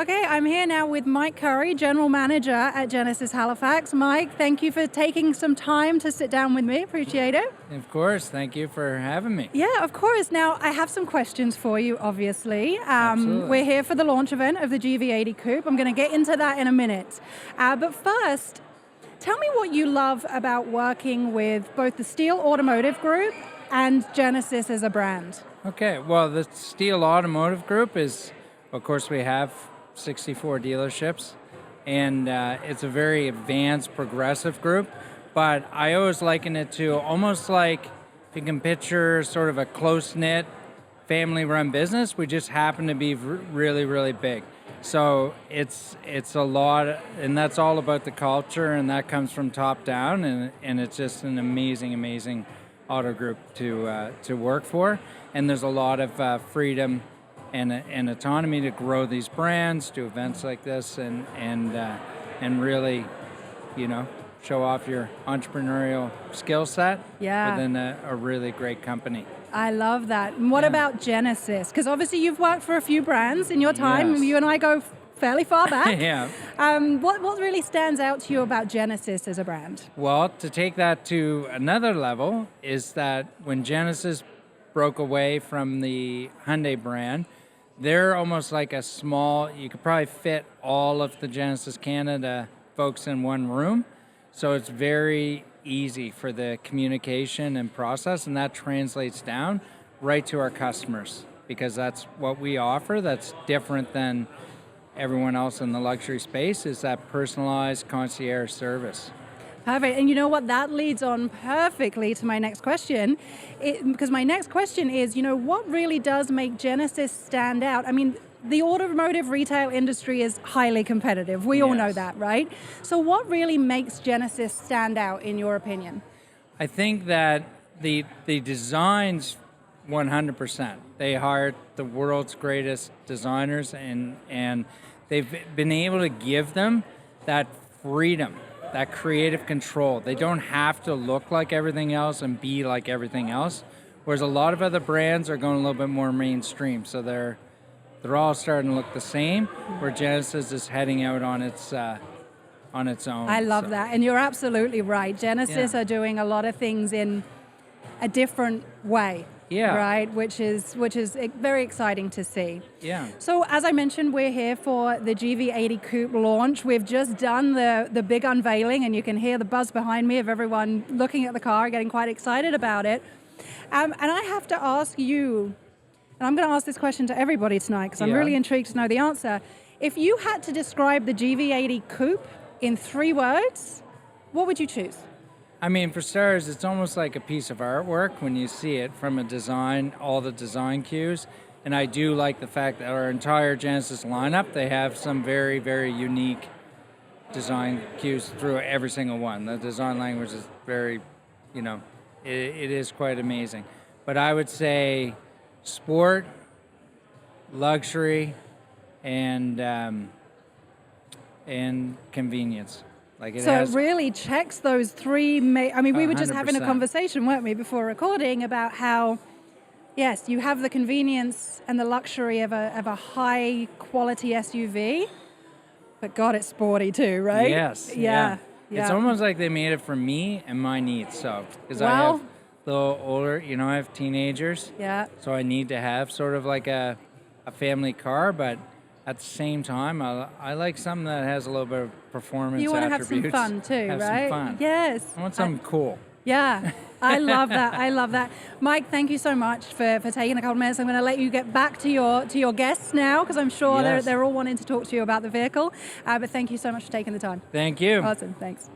Okay, I'm here now with Mike Currie, General Manager at Genesis Halifax. Mike, thank you for taking some time to sit down with me. Appreciate it. Of course. Thank you for having me. Yeah, of course. Now, I have some questions for you, obviously. Absolutely. We're here for the launch event of the GV80 Coupe. I'm going to get into that in a minute. But first, tell me what you love about working with both the Steele Automotive Group and Genesis as a brand. Okay, well, the Steele Automotive Group is, of course, we have 64 dealerships, and it's a very advanced, progressive group, but I always liken it to almost like if you can picture sort of a close-knit, family-run business. We just happen to be really, really big. So it's a lot, and that's all about the culture, and that comes from top down, and it's just an amazing auto group to work for, and there's a lot of freedom and autonomy to grow these brands, do events like this, and really, show off your entrepreneurial skill set within a really great company. I love that. And what about Genesis? Because obviously you've worked for a few brands in your time. Yes. You and I go fairly far back. Yeah. What really stands out to you about Genesis as a brand? Well, to take that to another level is that when Genesis broke away from the Hyundai brand, they're almost like a small, you could probably fit all of the Genesis Canada folks in one room. So it's very easy for the communication and process, and that translates down right to our customers, because that's what we offer that's different than everyone else in the luxury space, is that personalized concierge service. Perfect. And you know what? That leads on perfectly to my next question. Because my next question is, what really does make Genesis stand out? I mean, the automotive retail industry is highly competitive. We all know that, right? So what really makes Genesis stand out, in your opinion? I think that the designs, 100%. They hired the world's greatest designers, and they've been able to give them that freedom, that creative control. They don't have to look like everything else and be like everything else, whereas a lot of other brands are going a little bit more mainstream. So they're all starting to look the same, where Genesis is heading out on its own. I love that, and you're absolutely right. Genesis are doing a lot of things in a different way. Yeah. Right, which is very exciting to see. Yeah. So as I mentioned, we're here for the GV80 Coupe launch. We've just done the big unveiling, and you can hear the buzz behind me of everyone looking at the car, getting quite excited about it. And I have to ask you, and I'm going to ask this question to everybody tonight because I'm really intrigued to know the answer. If you had to describe the GV80 Coupe in 3 words, what would you choose? I mean, for starters, it's almost like a piece of artwork when you see it from a design, all the design cues. And I do like the fact that our entire Genesis lineup, they have some very, very unique design cues through every single one. The design language is very, it is quite amazing. But I would say sport, luxury, and convenience. It really checks those 3 we were just having a conversation, weren't we, before recording, about how, yes, you have the convenience and the luxury of a high quality SUV, but God, it's sporty too, right? Yes. Yeah. It's almost like they made it for me and my needs. So, because I have a little older, I have teenagers. Yeah. So I need to have sort of like a family car, but at the same time, I like something that has a little bit of performance. You want to have attributes. some fun too, have right? Some fun. Yes. I want something cool. Yeah, I love that. I love that. Mike, thank you so much for taking a couple of minutes. I'm going to let you get back to your guests now, because I'm sure they're all wanting to talk to you about the vehicle. But thank you so much for taking the time. Thank you. Awesome. Thanks.